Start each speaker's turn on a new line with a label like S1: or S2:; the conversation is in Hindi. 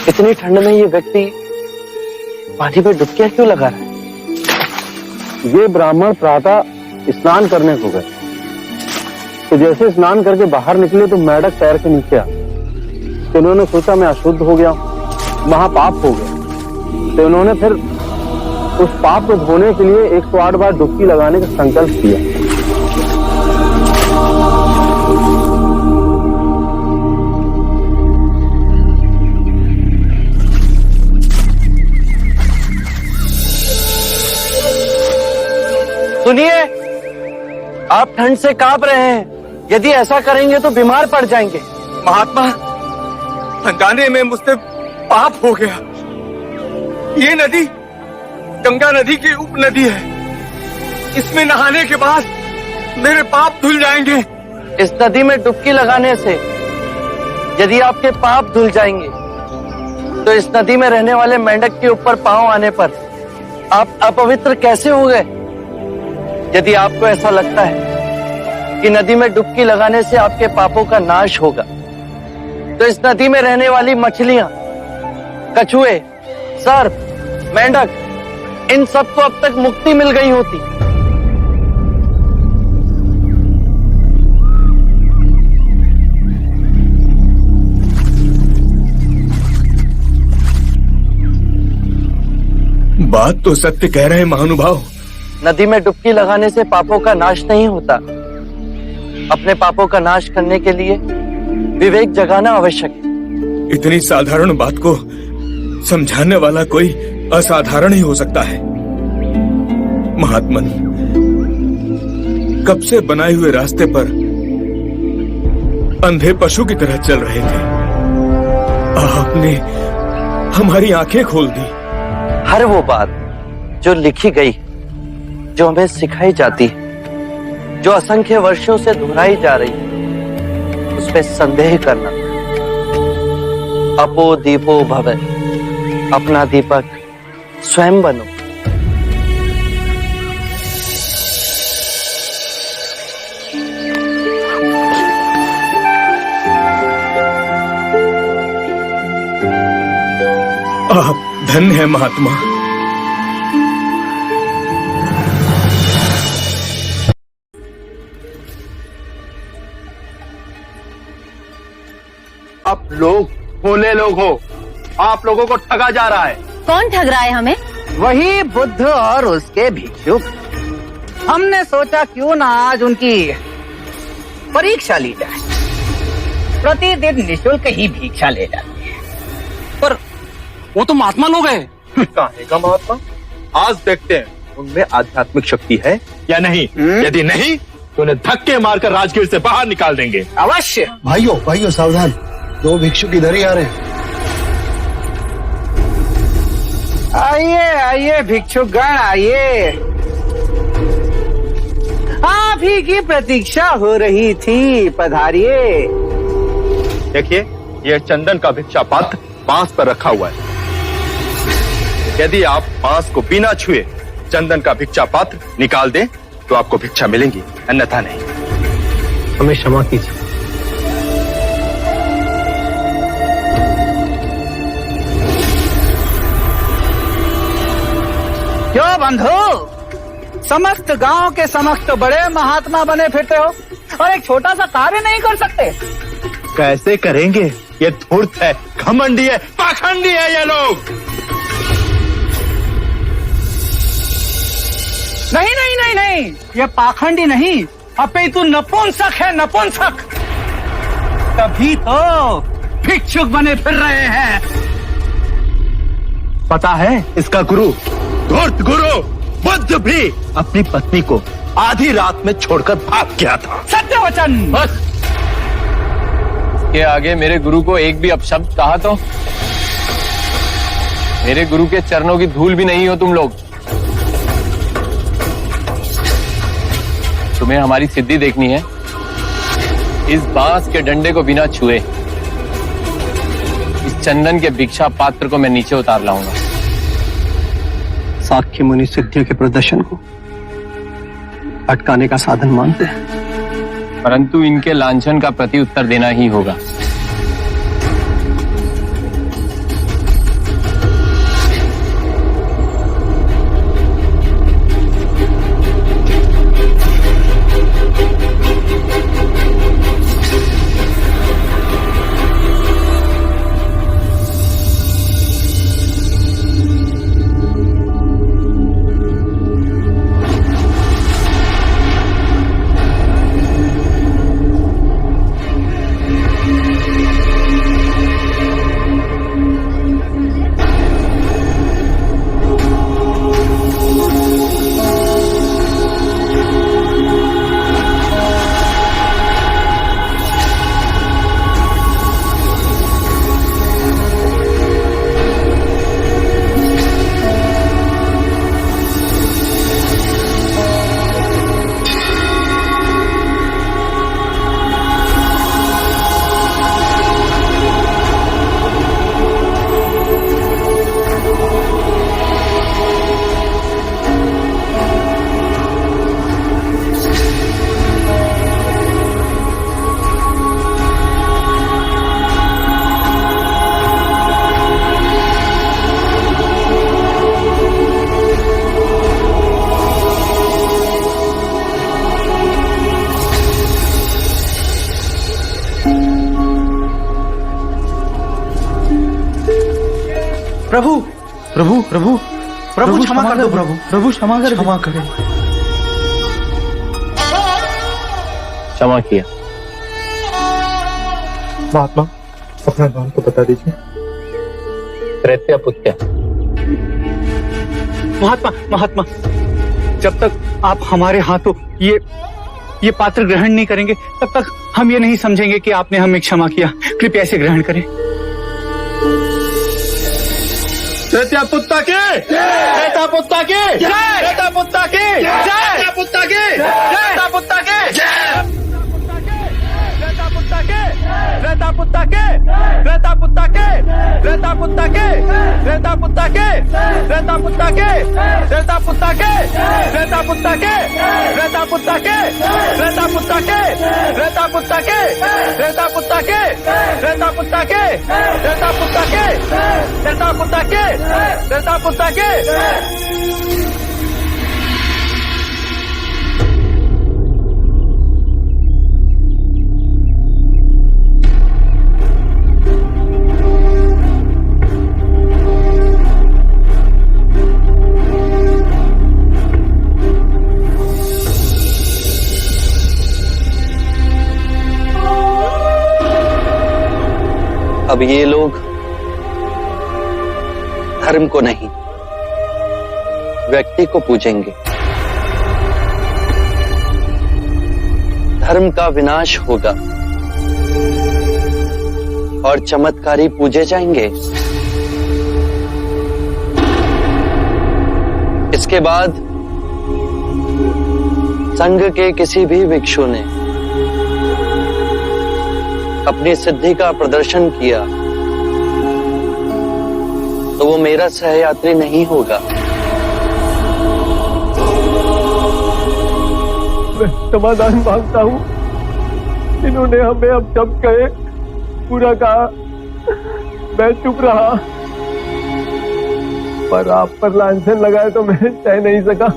S1: इतनी ठंड में ये व्यक्ति पानी में डुबकियां क्यों लगा रहा है?
S2: ये ब्राह्मण प्रातः स्नान करने को गए, तो जैसे स्नान करके बाहर निकले तो मेंढक पैर के नीचे आ, तो उन्होंने सोचा मैं अशुद्ध हो गया, महापाप हो गया। तो उन्होंने फिर उस पाप को धोने के लिए 108 बार डुबकी लगाने का संकल्प किया।
S1: सुनिए, आप ठंड से कांप रहे हैं। यदि ऐसा करेंगे तो बीमार पड़ जाएंगे।
S3: महात्मा, हंगाने में मुझसे पाप हो गया। ये नदी गंगा नदी की उपनदी है। इसमें नहाने के बाद मेरे पाप धुल जाएंगे।
S1: इस नदी में डुबकी लगाने से यदि आपके पाप धुल जाएंगे तो इस नदी में रहने वाले मेंढक के ऊपर पांव आने पर आप अपवित्र कैसे हो गए? यदि आपको ऐसा लगता है कि नदी में डुबकी लगाने से आपके पापों का नाश होगा, तो इस नदी में रहने वाली मछलियां, कछुए, सर्प, मेंढक, इन सबको अब तक मुक्ति मिल गई होती।
S3: बात तो सत्य कह रहे हैं महानुभाव।
S1: नदी में डुबकी लगाने से पापों का नाश नहीं होता। अपने पापों का नाश करने के लिए विवेक जगाना आवश्यक है।
S3: इतनी साधारण बात को समझाने वाला कोई असाधारण ही हो सकता है। महात्मन, कब से बनाए हुए रास्ते पर अंधे पशु की तरह चल रहे थे। आपने हमारी आंखें खोल दी।
S1: हर वो बात जो लिखी गई, जो हमें सिखाई जाती है, जो असंख्य वर्षों से दोहराई जा रही है, उसमें संदेह करना। अपो दीपो भव, अपना दीपक स्वयं बनो।
S3: आप धन्य है महात्मा।
S2: आप लोग भोले लोग हो, आप लोगों को ठगा जा रहा है।
S4: कौन ठग रहा है हमें?
S5: वही बुद्ध और उसके भिक्षुक। हमने सोचा क्यों ना आज उनकी परीक्षा ली जाए। प्रतिदिन निःशुल्क ही भिक्षा ले जाते हैं।
S2: पर वो तो महात्मा लोग हैं। काहे का महात्मा? आज देखते हैं उनमें आध्यात्मिक शक्ति है या नहीं। यदि नहीं तो उन्हें धक्के मारकर राजगीर से बाहर निकाल देंगे।
S5: अवश्य।
S6: भाइयों सावधान, 2 भिक्षुक इधर ही आ रहे हैं।
S5: आइए भिक्षुकगण, आइए। आप ही की प्रतीक्षा हो रही थी, पधारिए।
S2: देखिए, यह चंदन का भिक्षा पात्र बांस पर रखा हुआ है। यदि आप बांस को बिना छुए चंदन का भिक्षा पात्र निकाल दें तो आपको भिक्षा मिलेंगी, अन्यथा नहीं। हमें क्षमा कीजिए।
S5: क्यों बंधु, समस्त गांव के समस्त बड़े महात्मा बने फिरते हो और एक छोटा सा कार्य नहीं कर सकते?
S2: कैसे करेंगे? ये धूर्त है, घमंडी है, पाखंडी है ये लोग।
S5: नहीं, ये पाखंडी नहीं, अपितु नपुंसक है, नपुंसक। तभी तो भिक्षुक बने फिर रहे हैं।
S2: पता है इसका गुरु, धूर्त गुरु बुद्ध भी अपनी पत्नी को आधी रात में छोड़कर भाग गया था।
S5: सत्य वचन।
S1: बस के आगे मेरे गुरु को एक भी अपशब्द कहा तो मेरे गुरु के चरणों की धूल भी नहीं हो तुम लोग। तुम्हें हमारी सिद्धि देखनी है। इस बांस के डंडे को बिना छुए इस चंदन के भिक्षा पात्र को मैं नीचे उतार लाऊंगा।
S6: साख्य मुनि सिद्धि के प्रदर्शन को अटकाने का साधन मानते हैं,
S1: परंतु इनके लांछन का प्रति उत्तर देना ही होगा।
S3: प्रभु प्रभु प्रभु प्रभु क्षमा कर दो प्रभु, प्रभु क्षमा करें।
S2: क्षमा किया।
S3: महात्मा अपना नाम तो बता दीजिए।
S2: त्रैत्य पुत्या।
S4: महात्मा महात्मा, जब तक आप हमारे हाथों ये पात्र ग्रहण नहीं करेंगे तब तक हम ये नहीं समझेंगे कि आपने हमें क्षमा किया। कृपया इसे ग्रहण करें।
S3: त्रैत्य पुत्ता के, त्रैत्य पुत्ता के, त्रैत्य पुत्ता के, त्रैत्य पुत्ता के, त्रैत्य पुत्ता के,
S4: त्रैता पुत्ता के, त्रैता पुत्ता के, त्रैता पुत्ता के, त्रैता पुत्ता के, त्रैता पुत्ता के, त्रैता पुत्ता के, त्रैता पुत्ता के, त्रैता पुत्ता के, त्रैता पुत्ता के, त्रैता पुत्ता के, त्रैता पुत्ता के, त्रैता पुत्ता के, त्रैता पुत्ता के, त्रैता पुत्ता के, त्रैता पुत्ता के, त्रैता पुत्ता के।
S1: अब ये लोग धर्म को नहीं, व्यक्ति को पूजेंगे। धर्म का विनाश होगा और चमत्कारी पूजे जाएंगे। इसके बाद संघ के किसी भी भिक्षु ने अपनी सिद्धि का प्रदर्शन किया तो वो मेरा सहयात्री नहीं होगा।
S3: मैं समाधान मांगता हूँ। इन्होंने हमें अब जब कहे पूरा कहा, मैं चुप रहा, पर आप पर लांछन लगाए तो मैं सह नहीं सका।